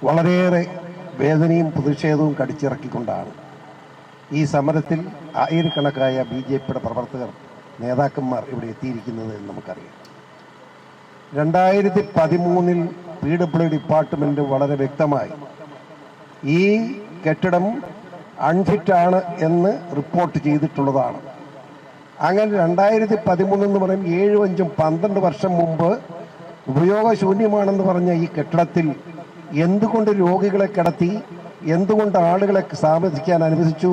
വളരെയേറെ വേദനയും പ്രതിഷേധവും കടിച്ചിറക്കിക്കൊണ്ടാണ് ഈ സമരത്തിൽ ആയിരക്കണക്കായ BJPയുടെ പ്രവർത്തകർ നേതാക്കന്മാർ ഇവിടെ എത്തിയിരിക്കുന്നത് എന്ന് നമുക്കറിയാം. 2013 PWD ഡിപ്പാർട്ട്മെന്റ് വളരെ വ്യക്തമായി ഈ കെട്ടിടം അൺഫിറ്റാണ് എന്ന് റിപ്പോർട്ട് ചെയ്തിട്ടുള്ളതാണ്. അങ്ങനെ 2013 എന്ന് പറയും 7, 5, 12 വർഷം മുമ്പ് ഉപയോഗശൂന്യമാണെന്ന് പറഞ്ഞ ഈ കെട്ടിടത്തിൽ എന്തുകൊണ്ട് രോഗികളെ കിടത്തി, എന്തുകൊണ്ട് ആളുകളെ താമസിക്കാൻ അനുവദിച്ചു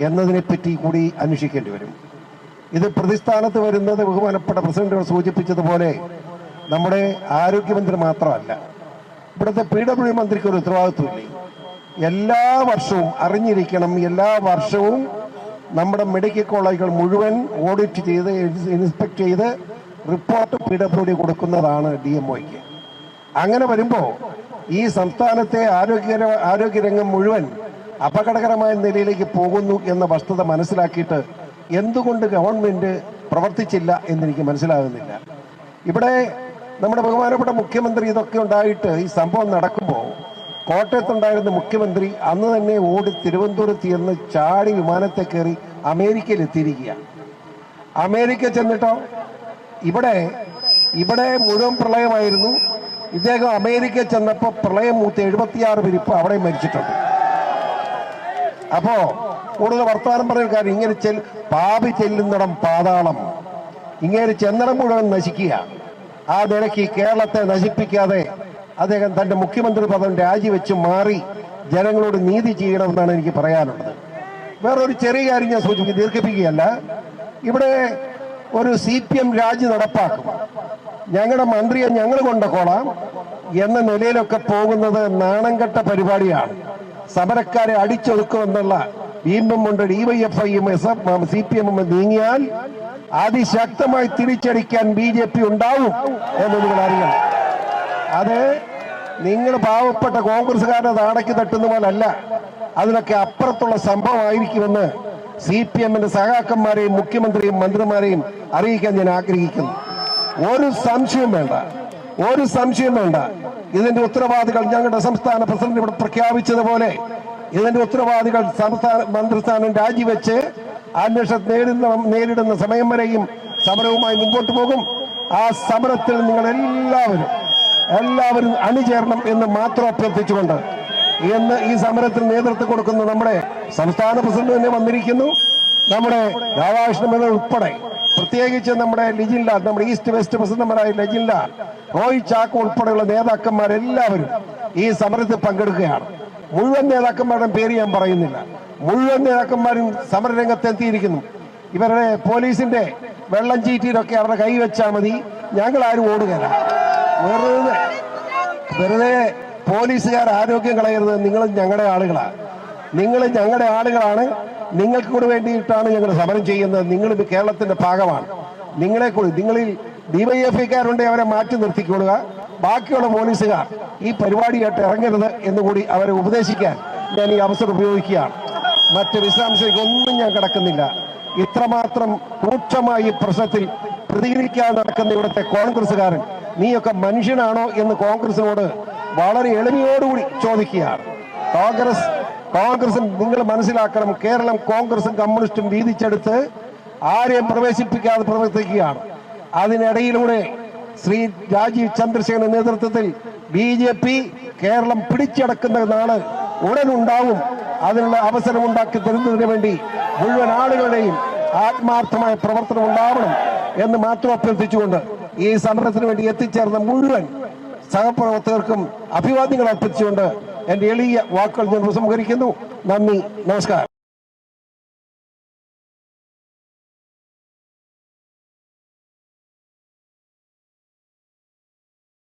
എന്നതിനെപ്പറ്റി കൂടി അന്വേഷിക്കേണ്ടി വരും. ഇത് പ്രതിസ്ഥാനത്ത് വരുന്നത് ബഹുമാനപ്പെട്ട പ്രസിഡന്റുകൾ സൂചിപ്പിച്ചതുപോലെ നമ്മുടെ ആരോഗ്യമന്ത്രി മാത്രമല്ല, ഇവിടുത്തെ PWD മന്ത്രിക്ക് ഒരു ഉത്തരവാദിത്വമില്ലേ? എല്ലാ വർഷവും അറിഞ്ഞിരിക്കണം, എല്ലാ വർഷവും നമ്മുടെ മെഡിക്കൽ കോളേജുകൾ മുഴുവൻ ഓഡിറ്റ് ചെയ്ത് ഇൻസ്പെക്ട് ചെയ്ത് റിപ്പോർട്ട് PWD കൊടുക്കുന്നതാണ് DMOയ്ക്ക്. അങ്ങനെ വരുമ്പോൾ ഈ സംസ്ഥാനത്തെ ആരോഗ്യരംഗം മുഴുവൻ അപകടകരമായ നിലയിലേക്ക് പോകുന്നു എന്ന വസ്തുത മനസ്സിലാക്കിയിട്ട് എന്തുകൊണ്ട് ഗവൺമെന്റ് പ്രവർത്തിച്ചില്ല എന്നെനിക്ക് മനസ്സിലാകുന്നില്ല. ഇവിടെ നമ്മുടെ ബഹുമാനപ്പെട്ട മുഖ്യമന്ത്രി ഇതൊക്കെ ഉണ്ടായിട്ട് ഈ സംഭവം നടക്കുമ്പോൾ കോട്ടയത്തുണ്ടായിരുന്ന മുഖ്യമന്ത്രി അന്ന് തന്നെ ഓടി തിരുവനന്തപുരത്ത് ചെന്ന് ചാടി വിമാനത്തെ കയറി അമേരിക്കയിൽ എത്തിയിരിക്കുകയാണ്. അമേരിക്ക ചെന്നിട്ടോ ഇവിടെ മുഴുവൻ പ്രളയമായിരുന്നു. ഇദ്ദേഹം അമേരിക്ക ചെന്നപ്പോൾ പ്രളയം മൂത്ത് 76 പേര് ഇപ്പോൾ അവിടെ മരിച്ചിട്ടുണ്ട്. അപ്പോ കൂടുതൽ വർത്തമാനം പറയുന്ന കാര്യം, ഇങ്ങനെ പാപി ചെല്ലുന്നിടം പാതാളം, ഇങ്ങനെ ചെന്നിടം മുഴുവൻ നശിക്കുക. ആ നിലയ്ക്ക് കേരളത്തെ നശിപ്പിക്കാതെ അദ്ദേഹം തന്റെ മുഖ്യമന്ത്രി പദം രാജിവെച്ച് മാറി ജനങ്ങളോട് നീതി ചെയ്യണമെന്നാണ് എനിക്ക് പറയാനുള്ളത്. വേറൊരു ചെറിയ കാര്യം ഞാൻ ദീർഘിപ്പിക്കുകയല്ല. ഇവിടെ ഒരു CPM രാജി നടപ്പാക്കും, ഞങ്ങളുടെ മന്ത്രിയെ ഞങ്ങൾ കൊണ്ടുപോകാം എന്ന നിലയിലൊക്കെ പോകുന്നത് നാണംകെട്ട പരിപാടിയാണ്. സമരക്കാരെ അടിച്ചൊതുക്കുമെന്നുള്ള വീമ്പും കൊണ്ട് DYFIയും CPM നീങ്ങിയാൽ അതിശക്തമായി തിരിച്ചടിക്കാൻ BJP ഉണ്ടാവും എന്ന് നിങ്ങൾ അറിയണം. അത് നിങ്ങൾ പാവപ്പെട്ട കോൺഗ്രസ്സുകാരുടെ നാടയ്ക്ക് തട്ടുന്ന പോലല്ല, അതിനൊക്കെ അപ്പുറത്തുള്ള സംഭവമായിരിക്കുമെന്ന് CPMന്റെ സഹാക്കന്മാരെയും മുഖ്യമന്ത്രിയും മന്ത്രിമാരെയും അറിയിക്കാൻ ഞാൻ ആഗ്രഹിക്കുന്നു. ഒരു സംശയം വേണ്ട. ഇതിന്റെ ഉത്തരവാദികൾ ഞങ്ങളുടെ സംസ്ഥാന പ്രസിഡന്റ് ഇവിടെ പ്രഖ്യാപിച്ചതുപോലെ ഇതിന്റെ ഉത്തരവാദികൾ സംസ്ഥാന മന്ത്രിസ്ഥാനം രാജിവെച്ച് അന്വേഷണം നേരിടുന്ന സമയം വരെയും സമരവുമായി മുമ്പോട്ട് പോകും. ആ സമരത്തിൽ നിങ്ങൾ എല്ലാവരും അണിചേരണം എന്ന് മാത്രം അഭ്യർത്ഥിച്ചുകൊണ്ട് ഇന്ന് ഈ സമരത്തിൽ നേതൃത്വം കൊടുക്കുന്ന നമ്മുടെ സംസ്ഥാന പ്രസിഡന്റ് തന്നെ വന്നിരിക്കുന്നു. നമ്മുടെ രാധാകൃഷ്ണൻ മേനോൻ ഉൾപ്പെടെ, പ്രത്യേകിച്ച് നമ്മുടെ ലിജിൻലാൽ, നമ്മുടെ ഈസ്റ്റ് വെസ്റ്റ് പ്രസിഡന്റുമാരായ ലിജിൻലാൽ, റോയ് ചാക്കോ ഉൾപ്പെടെയുള്ള നേതാക്കന്മാരെല്ലാവരും ഈ സമരത്തിൽ പങ്കെടുക്കുകയാണ്. മുഴുവൻ നേതാക്കന്മാരുടെ പേര് ഞാൻ പറയുന്നില്ല, മുഴുവൻ നേതാക്കന്മാരും സമരരംഗത്തെത്തിയിരിക്കുന്നു. ഇവരുടെ പോലീസിന്റെ വെള്ളം ചീറ്റിയിലൊക്കെ അവരുടെ കൈവച്ചാൽ മതി, ഞങ്ങൾ ആരും ഓടുകയില്ല. വെറുതെ പോലീസുകാർ ആരോഗ്യം കളയരുത്. നിങ്ങൾ ഞങ്ങളുടെ ആളുകളാണ്. നിങ്ങൾക്ക് കൂടെ വേണ്ടിയിട്ടാണ് ഞങ്ങൾ സമരം ചെയ്യുന്നത്. നിങ്ങൾ കേരളത്തിന്റെ ഭാഗമാണ്. നിങ്ങളിൽ DYFIക്കാരുണ്ടെ അവരെ മാറ്റി നിർത്തിക്കൊള്ളുക. ബാക്കിയുള്ള പോലീസുകാർ ഈ പരിപാടിയായിട്ട് ഇറങ്ങരുത് എന്നുകൂടി അവരെ ഉപദേശിക്കാൻ ഞാൻ ഈ അവസരം ഉപയോഗിക്കുകയാണ്. മറ്റ് വിശദാംശങ്ങൾക്കൊന്നും ഞാൻ കിടക്കുന്നില്ല. ഇത്രമാത്രം രൂക്ഷമായി ഈ പ്രശ്നത്തിൽ പ്രതികരിക്കാതെ നടക്കുന്ന ഇവിടുത്തെ കോൺഗ്രസ്സുകാരൻ, നീയൊക്കെ മനുഷ്യനാണോ എന്ന് കോൺഗ്രസിനോട് വളരെ എളിമയോടുകൂടി ചോദിക്കുകയാണ്. കോൺഗ്രസും നിങ്ങൾ മനസ്സിലാക്കണം, കേരളം കോൺഗ്രസും കമ്മ്യൂണിസ്റ്റും വീതിച്ചെടുത്ത് ആരെയും പ്രവേശിപ്പിക്കാതെ പ്രവർത്തിക്കുകയാണ്. അതിനിടയിലൂടെ ശ്രീ രാജീവ് ചന്ദ്രശേഖരന്റെ നേതൃത്വത്തിൽ BJP കേരളം പിടിച്ചടക്കുന്ന നാള് ഉടനുണ്ടാവും. അതിനുള്ള അവസരം ഉണ്ടാക്കി തരുന്നതിന് വേണ്ടി മുഴുവൻ ആളുകളുടെയും ആത്മാർത്ഥമായ പ്രവർത്തനം ഉണ്ടാവണം എന്ന് മാത്രം അഭ്യർത്ഥിച്ചുകൊണ്ട് ഈ സമരത്തിന് വേണ്ടി എത്തിച്ചേർന്ന മുഴുവൻ സഹപ്രവർത്തകർക്കും അഭിവാദ്യങ്ങൾ അർപ്പിച്ചുകൊണ്ട് എന്റെ എളിയ വാക്കുകൾ ഞാൻ ഉപസംഹരിക്കുന്നു. നന്ദി, നമസ്കാരം.